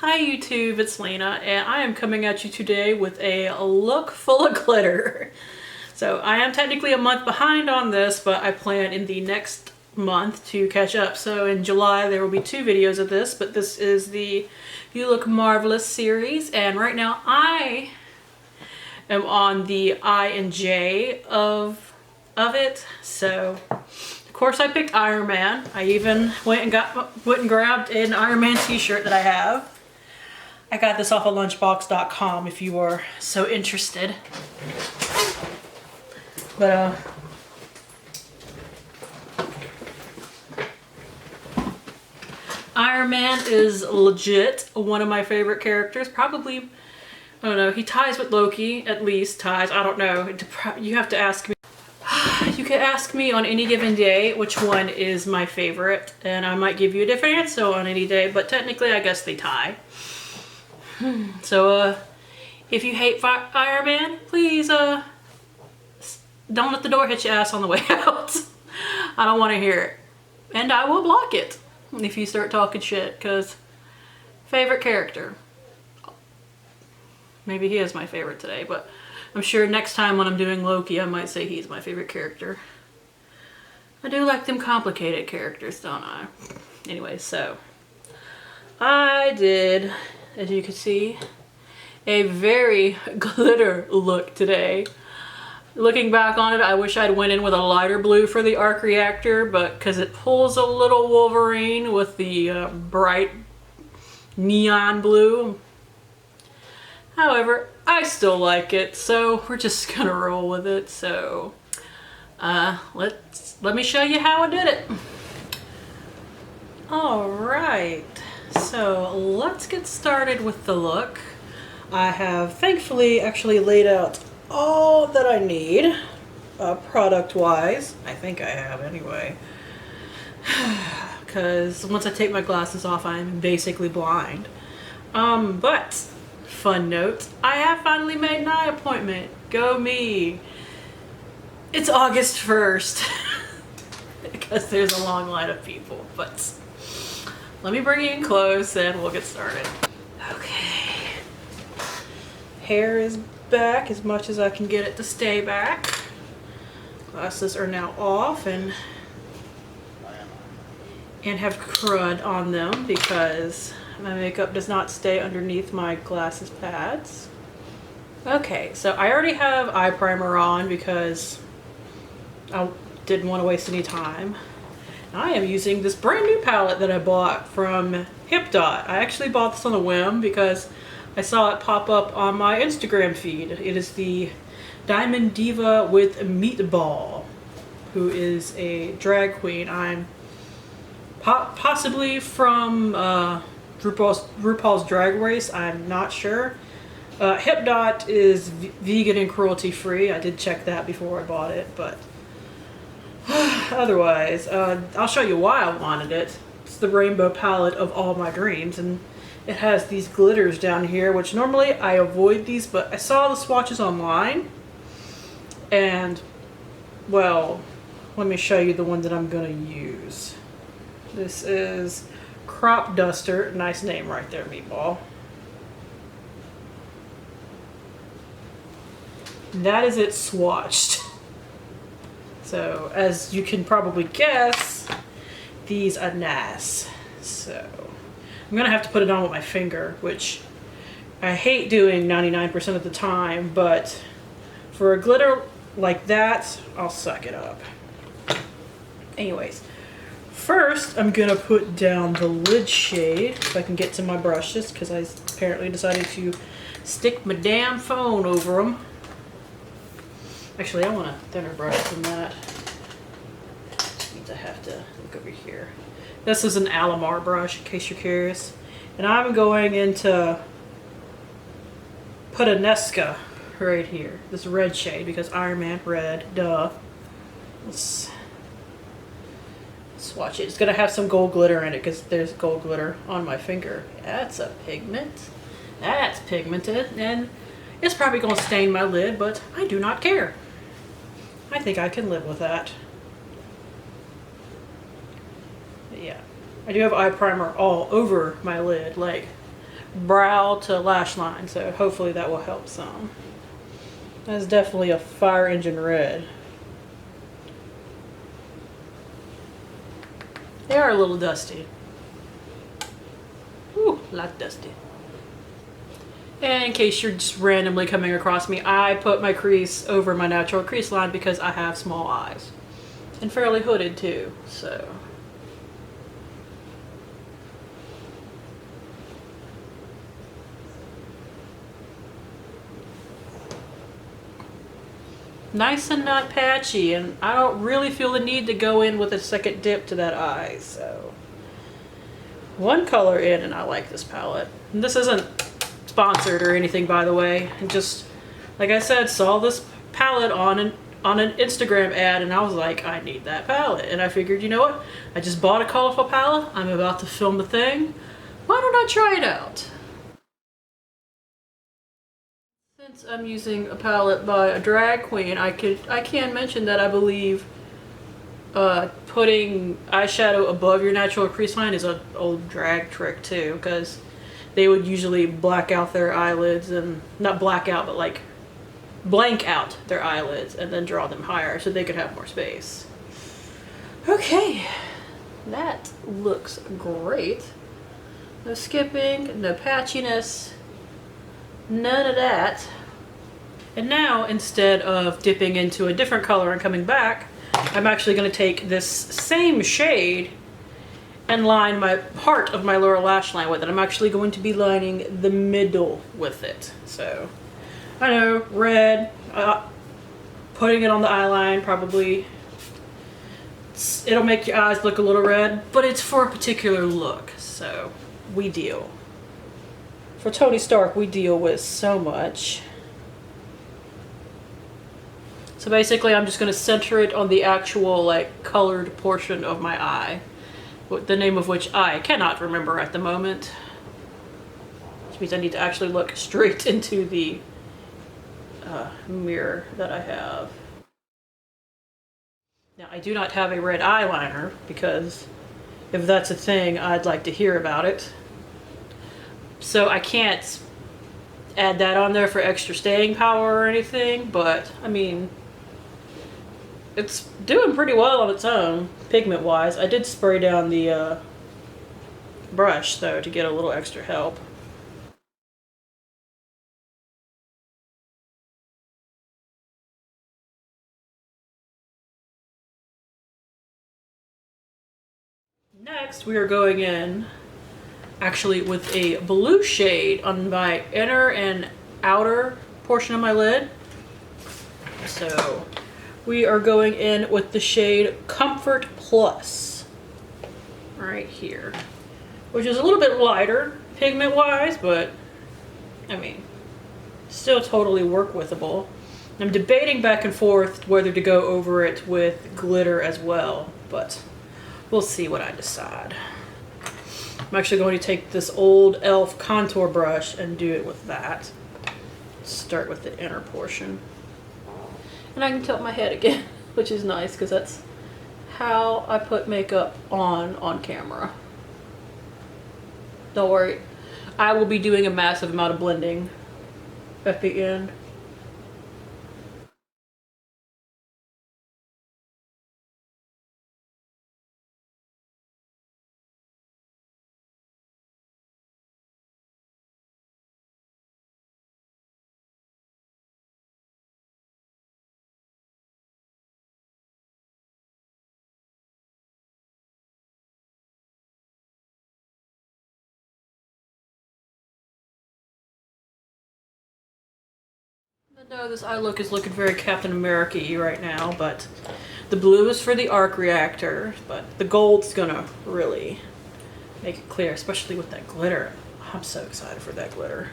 Hi YouTube, it's Lena, and I am coming at you today with a look full of glitter. So I am technically a month behind on this, but I plan in the next month to catch up. So in July there will be 2 videos of this, but this is the You Look Marvelous series, and right now I am on the I and J of it. So of course I picked Iron Man. I even went and grabbed an Iron Man t-shirt that I have. I got this off of lunchbox.com if you are so interested. But Iron Man is legit one of my favorite characters. Probably, I don't know, he ties with Loki, at least ties, I don't know. You have to ask me. You could ask me on any given day which one is my favorite, and I might give you a different answer on any day, but technically I guess they tie. So, if you hate Iron Man, please, don't let the door hit your ass on the way out. I don't want to hear it. And I will block it if you start talking shit, because favorite character. Maybe he is my favorite today, but I'm sure next time when I'm doing Loki, I might say he's my favorite character. I do like them complicated characters, don't I? Anyway, so I did, as you can see, a very glitter look today. Looking back on it, I wish I'd went in with a lighter blue for the arc reactor, but because it pulls a little Wolverine with the bright neon blue. However, I still like it, so we're just gonna roll with it. So let me show you how I did it. All right. So let's get started with the look. I have thankfully actually laid out all that I need product wise. I think I have anyway. Because once I take my glasses off, I'm basically blind. But fun note, I have finally made an eye appointment. Go me. It's August 1st. Because there's a long line of people, but let me bring you in close and we'll get started. Okay. Hair is back as much as I can get it to stay back. Glasses are now off and have crud on them because my makeup does not stay underneath my glasses pads. Okay, so I already have eye primer on because I didn't want to waste any time. I am using this brand new palette that I bought from HipDot. I actually bought this on a whim because I saw it pop up on my Instagram feed. It is the Diamond Diva with Meatball, who is a drag queen. I'm possibly from RuPaul's Drag Race. I'm not sure. HipDot is vegan and cruelty free. I did check that before I bought it, but otherwise, I'll show you why I wanted it. It's the rainbow palette of all my dreams, and it has these glitters down here, which normally I avoid these, but I saw the swatches online, and, well, let me show you the one that I'm gonna use. This is Crop Duster. Nice name right there, Meatball. That is it swatched. So, as you can probably guess, these are nice. So, I'm gonna have to put it on with my finger, which I hate doing 99% of the time, but for a glitter like that, I'll suck it up. Anyways, first I'm gonna put down the lid shade, if I can get to my brushes, because I apparently decided to stick my damn phone over them. Actually, I want a thinner brush than that. Means I have to look over here. This is an Alamar brush, in case you're curious. And I'm going into Puttanesca right here. This red shade, because Iron Man red, duh. Let's swatch it. It's gonna have some gold glitter in it, because there's gold glitter on my finger. That's a pigment. That's pigmented, and it's probably gonna stain my lid, but I do not care. I think I can live with that. But yeah, I do have eye primer all over my lid, like brow to lash line, so hopefully that will help some. That's definitely a fire engine red. They are a little dusty. Ooh, a lot dusty. And in case you're just randomly coming across me, I put my crease over my natural crease line because I have small eyes. And fairly hooded too, so. Nice and not patchy, and I don't really feel the need to go in with a second dip to that eye, so. One color in, and I like this palette. And this isn't sponsored or anything, by the way. And just, like I said, saw this palette on an Instagram ad, and I was like, I need that palette. And I figured, you know what? I just bought a colorful palette. I'm about to film the thing. Why don't I try it out? Since I'm using a palette by a drag queen, I can mention that I believe putting eyeshadow above your natural crease line is an old drag trick too, because they would usually black out their eyelids, and not black out, but like blank out their eyelids and then draw them higher so they could have more space. Okay, that looks great. No skipping, no patchiness, none of that. And now, instead of dipping into a different color and coming back, I'm actually going to take this same shade and line my part of my lower lash line with it. I'm actually going to be lining the middle with it. So, I know, red, putting it on the eye line probably, it'll make your eyes look a little red, but it's for a particular look, so we deal. For Tony Stark, we deal with so much. So basically, I'm just going to center it on the actual, like, colored portion of my eye, the name of which I cannot remember at the moment. Which means I need to actually look straight into the mirror that I have. Now, I do not have a red eyeliner, because if that's a thing, I'd like to hear about it. So I can't add that on there for extra staying power or anything, but, I mean, it's doing pretty well on its own, pigment-wise. I did spray down the brush, though, to get a little extra help. Next, we are going in, actually, with a blue shade on my inner and outer portion of my lid. So, we are going in with the shade Comfort Plus, right here, which is a little bit lighter pigment-wise, but, I mean, still totally work-withable. I'm debating back and forth whether to go over it with glitter as well, but we'll see what I decide. I'm actually going to take this old e.l.f. contour brush and do it with that. Start with the inner portion. And I can tilt my head again, which is nice because that's how I put makeup on camera. Don't worry, I will be doing a massive amount of blending at the end. No, this eye look is looking very Captain America-y right now, but the blue is for the arc reactor, but the gold's gonna really make it clear, especially with that glitter. I'm so excited for that glitter.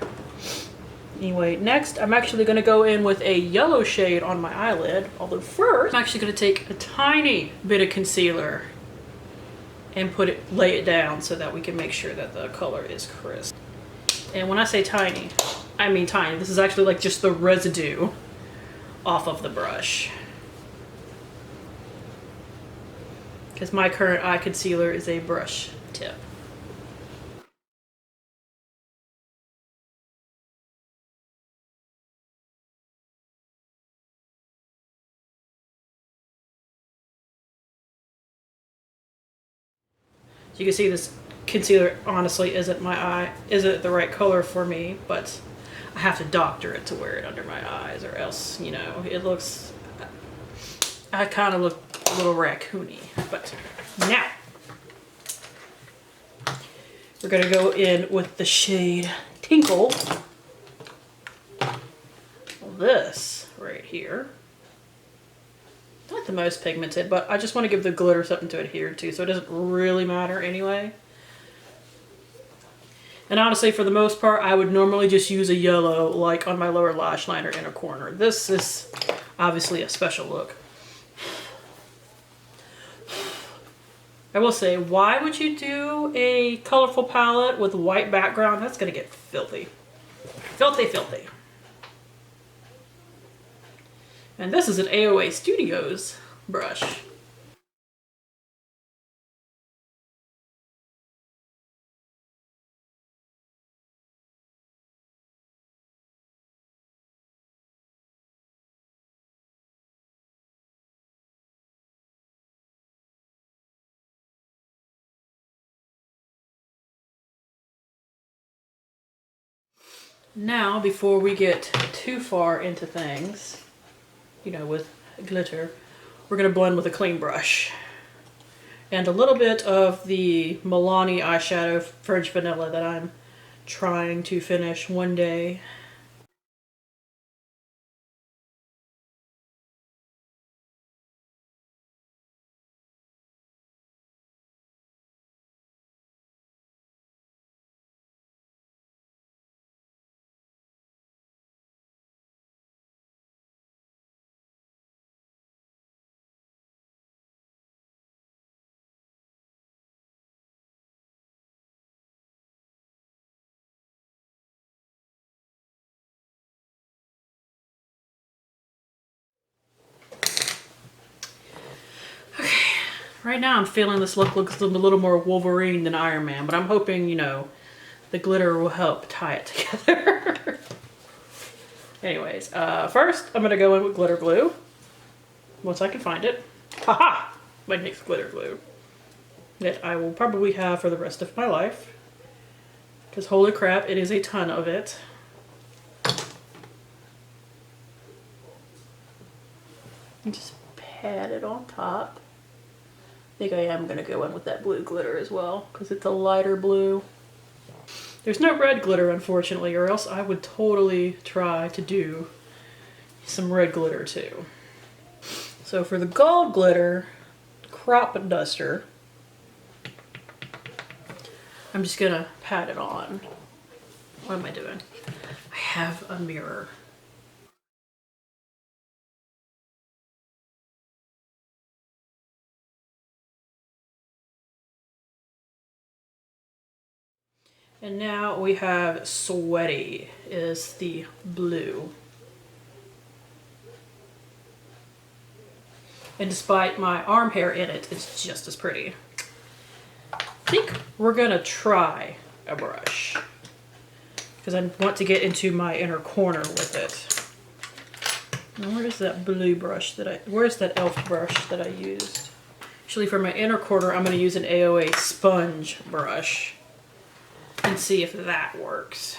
Anyway, next I'm actually gonna go in with a yellow shade on my eyelid, although first I'm actually gonna take a tiny bit of concealer and lay it down so that we can make sure that the color is crisp. And when I say tiny, I mean tiny. This is actually like just the residue off of the brush. Because my current eye concealer is a brush tip. So you can see this concealer honestly isn't the right color for me, but I have to doctor it to wear it under my eyes, or else, you know, it looks, I kind of look a little raccoony. But now we're gonna go in with the shade Tinkle. This right here, not the most pigmented, but I just want to give the glitter something to adhere to, so it doesn't really matter anyway. And honestly, for the most part, I would normally just use a yellow, like on my lower lash line or inner corner. This is obviously a special look. I will say, why would you do a colorful palette with a white background? That's gonna get filthy. Filthy, filthy. And this is an AOA Studios brush. Now, before we get too far into things, you know, with glitter, we're gonna blend with a clean brush. And a little bit of the Milani eyeshadow French Vanilla that I'm trying to finish one day. Right now I'm feeling this look looks a little more Wolverine than Iron Man, but I'm hoping, you know, the glitter will help tie it together. Anyways, first I'm gonna go in with glitter glue. Once I can find it. Haha! My NYX glitter glue. That I will probably have for the rest of my life. Because holy crap, it is a ton of it. And just pat it on top. I think I am going to go in with that blue glitter as well, because it's a lighter blue. There's no red glitter, unfortunately, or else I would totally try to do some red glitter too. So for the gold glitter, crop duster, I'm just going to pat it on. What am I doing? I have a mirror. And now we have Sweaty is the blue. And despite my arm hair in it, it's just as pretty. I think we're gonna try a brush because I want to get into my inner corner with it. Now where is that blue brush where's that elf brush that I used? Actually, for my inner corner, I'm gonna use an AOA sponge brush and see if that works.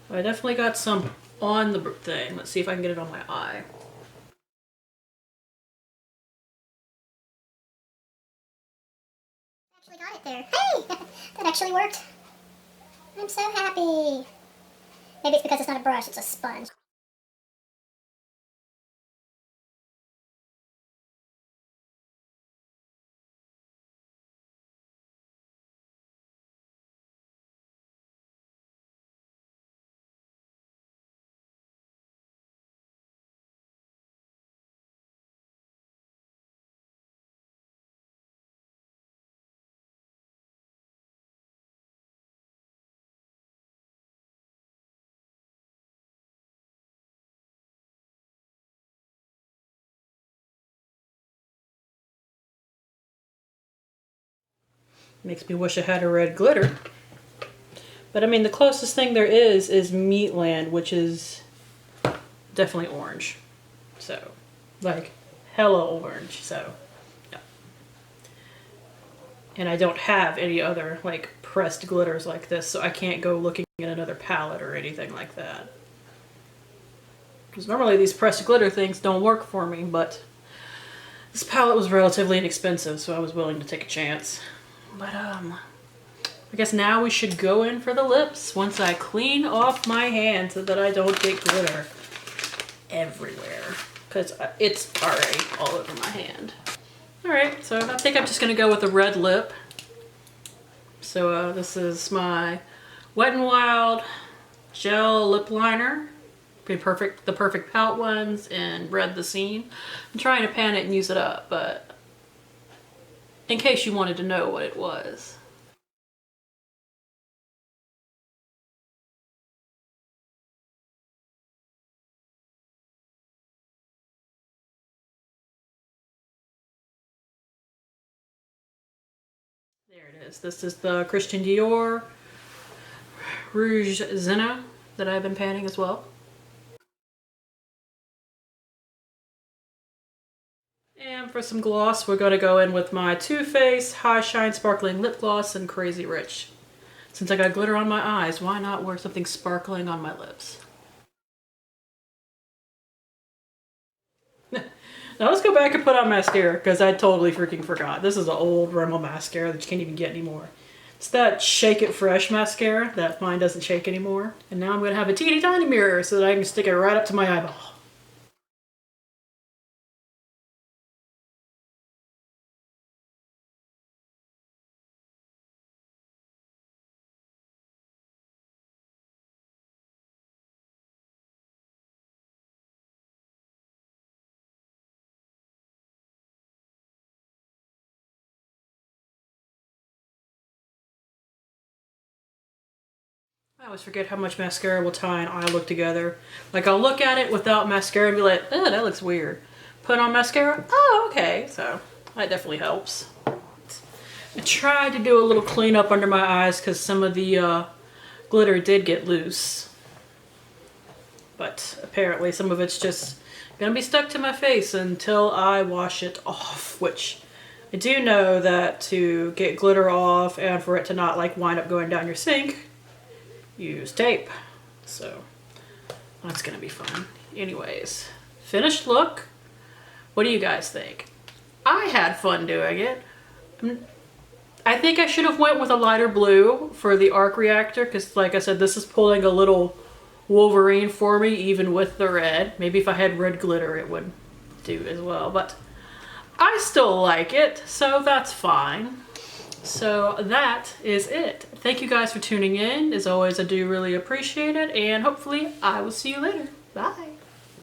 I definitely got some on the thing. Let's see if I can get it on my eye. Actually got it there. Hey! That actually worked. I'm so happy. Maybe it's because it's not a brush, it's a sponge. Makes me wish I had a red glitter. But I mean, the closest thing there is Meatland, which is definitely orange. So, like, hella orange. So, yeah. And I don't have any other like pressed glitters like this, so I can't go looking at another palette or anything like that. Because normally these pressed glitter things don't work for me, but this palette was relatively inexpensive, so I was willing to take a chance. But I guess now we should go in for the lips once I clean off my hand so that I don't get glitter everywhere, because it's already all over my hand. Alright, so I think I'm just going to go with a red lip. So this is my Wet n Wild gel lip liner. The perfect pout ones, and Red the Scene. I'm trying to pan it and use it up, but in case you wanted to know what it was. There it is. This is the Christian Dior Rouge Zenna that I've been panning as well. And for some gloss, we're going to go in with my Too Faced High Shine Sparkling Lip Gloss in Crazy Rich. Since I got glitter on my eyes, why not wear something sparkling on my lips? Now let's go back and put on mascara, because I totally freaking forgot. This is an old Rimmel mascara that you can't even get anymore. It's that Shake It Fresh mascara that mine doesn't shake anymore. And now I'm going to have a teeny tiny mirror so that I can stick it right up to my eyeball. I always forget how much mascara will tie an eye look together. Like, I'll look at it without mascara and be like, oh, that looks weird. Put on mascara, oh, okay. So that definitely helps. I tried to do a little cleanup under my eyes because some of the glitter did get loose. But apparently some of it's just gonna be stuck to my face until I wash it off, which I do know that to get glitter off and for it to not like wind up going down your sink, use tape. So that's gonna be fun. Anyways, finished look. What do you guys think? I had fun doing it. I think I should have went with a lighter blue for the arc reactor, because like I said, this is pulling a little Wolverine for me even with the red. Maybe if I had red glitter it would do as well, but I still like it, so that's fine. So that is it. Thank you guys for tuning in. As always, I do really appreciate it, and hopefully I will see you later. Bye.